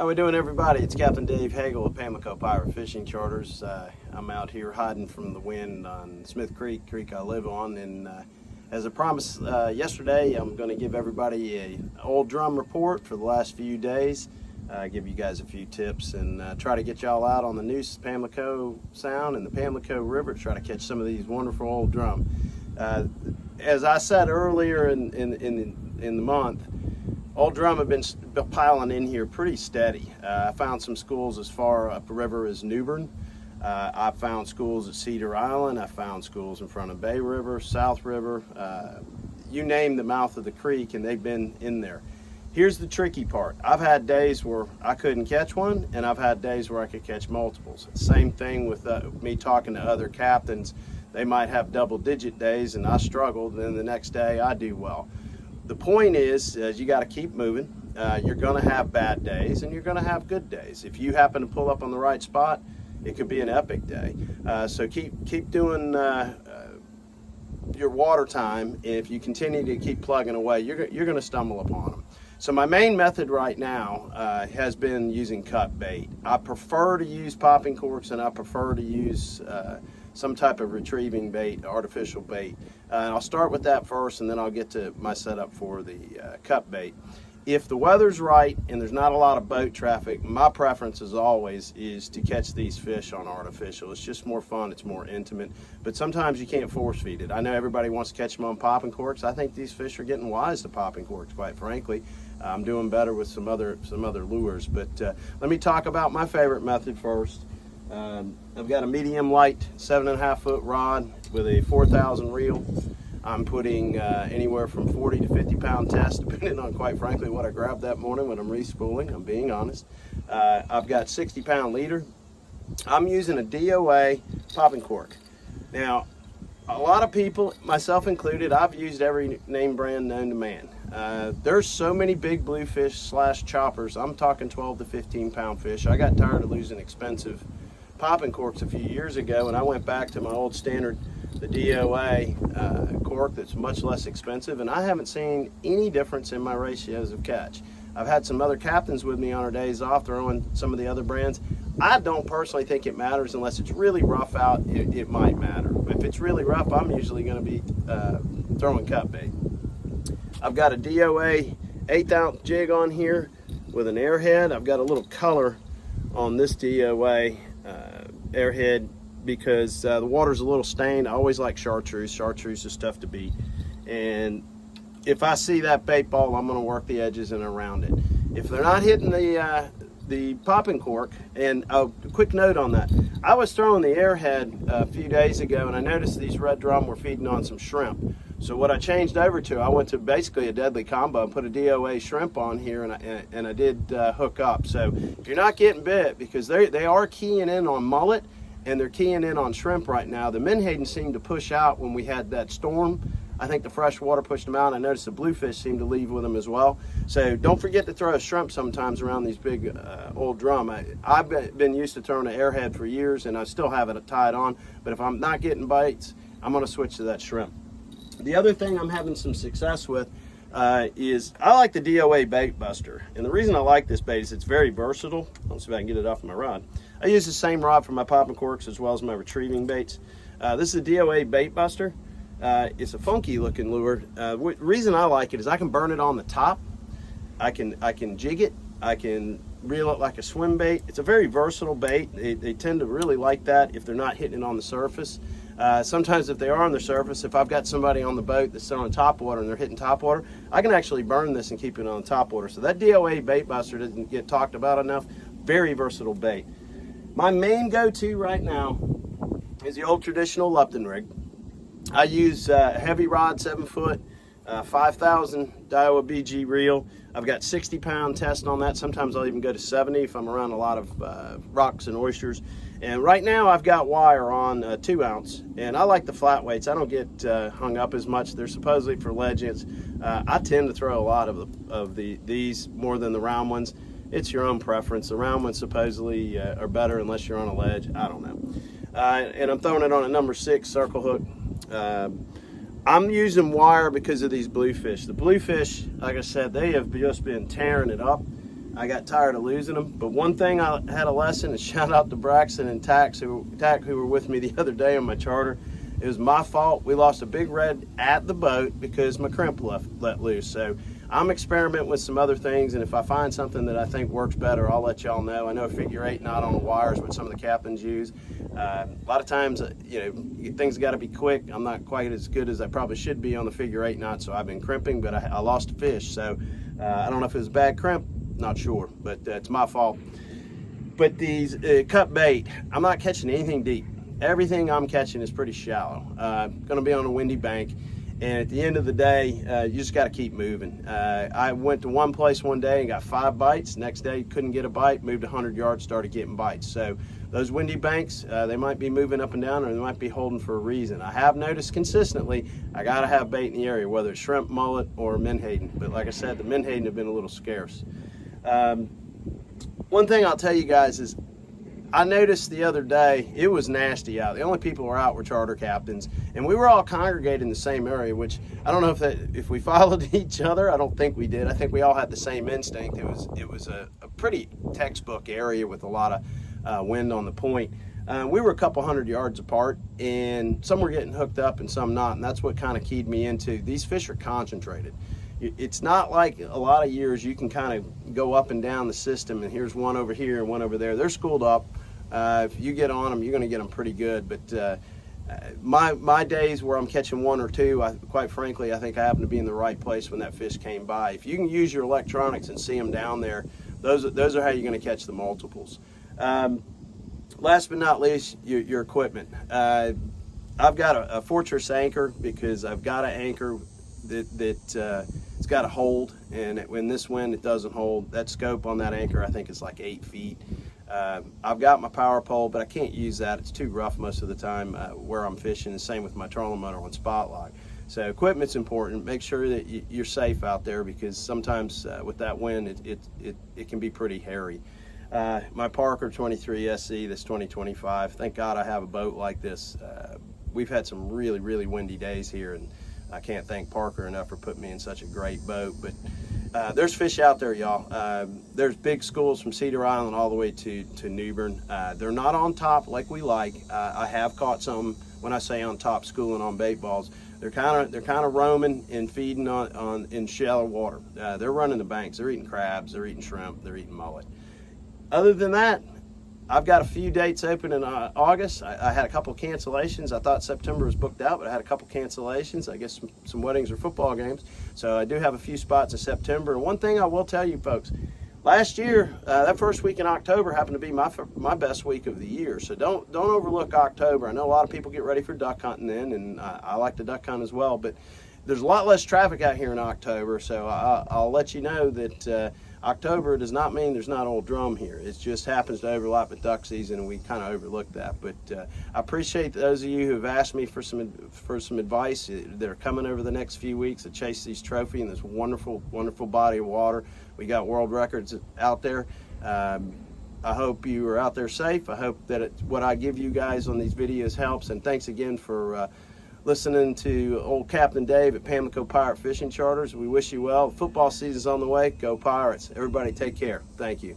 How we doing, everybody? It's Captain Dave Hegel at Pamlico Pirate Fishing Charters. I'm out here hiding from the wind on Smith Creek I live on, and as I promised yesterday, I'm going to give everybody an old drum report for the last few days, give you guys a few tips, and try to get y'all out on the Neuse Pamlico Sound and the Pamlico River to try to catch some of these wonderful old drum. As I said earlier in the month, old drum have been piling in here pretty steady. I found some schools as far up the river as Newbern. I found schools at Cedar Island. I found schools in front of Bay River, South River. You name the mouth of the creek and they've been in there. Here's the tricky part. I've had days where I couldn't catch one, and I've had days where I could catch multiples. Same thing with me talking to other captains. They might have double-digit days and I struggled, and then the next day I do well. The point is you got to keep moving. You're going to have bad days and you're going to have good days. If you happen to pull up on the right spot, it could be an epic day. So keep doing your water time. And if you continue to keep plugging away, you're going to stumble upon them. So my main method right now has been using cut bait. I prefer to use popping corks, and I prefer to use some type of retrieving bait, artificial bait. And I'll start with that first, and then I'll get to my setup for the cut bait. If the weather's right and there's not a lot of boat traffic, my preference as always is to catch these fish on artificial. It's just more fun, it's more intimate, but sometimes you can't force feed it. I know everybody wants to catch them on popping corks. I think these fish are getting wise to popping corks, quite frankly. I'm doing better with some other lures, but let me talk about my favorite method first. I've got a medium light 7.5 foot rod with a 4,000 reel. I'm putting anywhere from 40 to 50 pound test, depending on, quite frankly, what I grabbed that morning when I'm respooling. I'm being honest. I've got 60 pound leader. I'm using a DOA popping cork. Now, a lot of people, myself included, I've used every name brand known to man. There's so many big bluefish / choppers. I'm talking 12 to 15 pound fish. I got tired of losing expensive popping corks a few years ago, and I went back to my old standard, the DOA cork that's much less expensive, and I haven't seen any difference in my ratios of catch. I've had some other captains with me on our days off throwing some of the other brands. I don't personally think it matters unless it's really rough out. It might matter. If it's really rough, I'm usually going to be throwing cut bait. I've got a DOA 1/8 ounce jig on here with an airhead. I've got a little color on this DOA airhead because the water's a little stained. I always like chartreuse. Chartreuse is tough to beat. And if I see that bait ball, I'm going to work the edges and around it. If they're not hitting the popping cork, and a quick note on that, I was throwing the airhead a few days ago, and I noticed these red drum were feeding on some shrimp. So what I changed over to, I went to basically a deadly combo and put a DOA shrimp on here, and I did hook up. So if you're not getting bit, because they are keying in on mullet and they're keying in on shrimp right now. The menhaden seemed to push out when we had that storm. I think the fresh water pushed them out. I noticed the bluefish seemed to leave with them as well. So don't forget to throw a shrimp sometimes around these big old drum. I've been used to throwing an airhead for years, and I still have it tied on. But if I'm not getting bites, I'm going to switch to that shrimp. The other thing I'm having some success with is I like the DOA bait buster. And the reason I like this bait is it's very versatile. Let's see if I can get it off my rod. I use the same rod for my popping corks as well as my retrieving baits. This is a DOA bait buster. It's a funky looking lure. The reason I like it is I can burn it on the top. I can jig it. I can reel it like a swim bait. It's a very versatile bait. They tend to really like that if they're not hitting it on the surface. Sometimes if they are on the surface, if I've got somebody on the boat that's on top water and they're hitting top water, I can actually burn this and keep it on top water. So that DOA bait buster doesn't get talked about enough. Very versatile bait. My main go-to right now is the old traditional Lupton rig. I use a heavy rod, 7 foot, 5,000 Daiwa BG reel. I've got 60 pound test on that. Sometimes I'll even go to 70 if I'm around a lot of rocks and oysters. And right now I've got wire on 2 ounce, and I like the flat weights. I don't get hung up as much. They're supposedly for legends. I tend to throw a lot of these more than the round ones. It's your own preference. The round ones supposedly are better unless you're on a ledge. I don't know. And I'm throwing it on a number 6 circle hook. I'm using wire because of these bluefish. The bluefish, like I said, they have just been tearing it up. I got tired of losing them. But one thing I had a lesson, and shout out to Braxton and Tack who were with me the other day on my charter. It was my fault. We lost a big red at the boat because my crimp let loose. So I'm experimenting with some other things, and if I find something that I think works better, I'll let y'all know. I know a figure 8 knot on the wire is what some of the captains use. A lot of times, things got to be quick. I'm not quite as good as I probably should be on the figure 8 knot, so I've been crimping, but I lost a fish. So I don't know if it was bad crimp, not sure, but it's my fault. But these cut bait, I'm not catching anything deep. Everything I'm catching is pretty shallow. Going to be on a windy bank. And at the end of the day, you just got to keep moving. I went to one place one day and got 5 bites. Next day, couldn't get a bite, moved 100 yards, started getting bites. So those windy banks, they might be moving up and down, or they might be holding for a reason. I have noticed consistently, I got to have bait in the area, whether it's shrimp, mullet, or menhaden. But like I said, the menhaden have been a little scarce. One thing I'll tell you guys is, I noticed the other day, it was nasty out. The only people who were out were charter captains, and we were all congregated in the same area, which I don't know if we followed each other. I don't think we did. I think we all had the same instinct. It was a pretty textbook area with a lot of wind on the point. We were a couple 100 yards apart, and some were getting hooked up and some not, and that's what kind of keyed me into. These fish are concentrated. It's not like a lot of years you can kind of go up and down the system, and here's one over here and one over there. They're schooled up. If you get on them, you're going to get them pretty good. But my days where I'm catching 1 or 2, quite frankly, I think I happen to be in the right place when that fish came by. If you can use your electronics and see them down there, those are how you're going to catch the multiples. Last but not least, your equipment. I've got a Fortress anchor because I've got an anchor that it's got a hold, and when this wind it doesn't hold. That scope on that anchor I think is like 8 feet. I've got my power pole, but I can't use that. It's too rough most of the time where I'm fishing. The same with my trolling motor on spot lock. So equipment's important. Make sure that you're safe out there, because sometimes with that wind it can be pretty hairy. My Parker 23 SE, this 2025, thank God I have a boat like this. We've had some really windy days here, and I can't thank Parker enough for putting me in such a great boat. But there's fish out there, y'all. There's big schools from Cedar Island all the way to New Bern. They're not on top like we like. I have caught some, when I say on top, schooling on bait balls. They're kind of roaming and feeding in shallow water. They're running the banks. They're eating crabs. They're eating shrimp. They're eating mullet. Other than that, I've got a few dates open in August. I had a couple cancellations. I thought September was booked out, but I had a couple cancellations. I guess some weddings or football games. So I do have a few spots in September. And one thing I will tell you folks, last year, that first week in October happened to be my best week of the year. So don't overlook October. I know a lot of people get ready for duck hunting then, and I like to duck hunt as well. But there's a lot less traffic out here in October. So I'll let you know that October does not mean there's not old drum here. It just happens to overlap with duck season, and we kind of overlook that. But I appreciate those of you who have asked me for some advice that are coming over the next few weeks to chase these trophy in this wonderful body of water. We got world records out there. I hope you are out there safe. I hope that what I give you guys on these videos helps. And thanks again for listening to old Captain Dave at Pamlico Pirate Fishing Charters. We wish you well. Football season's on the way. Go Pirates. Everybody take care. Thank you.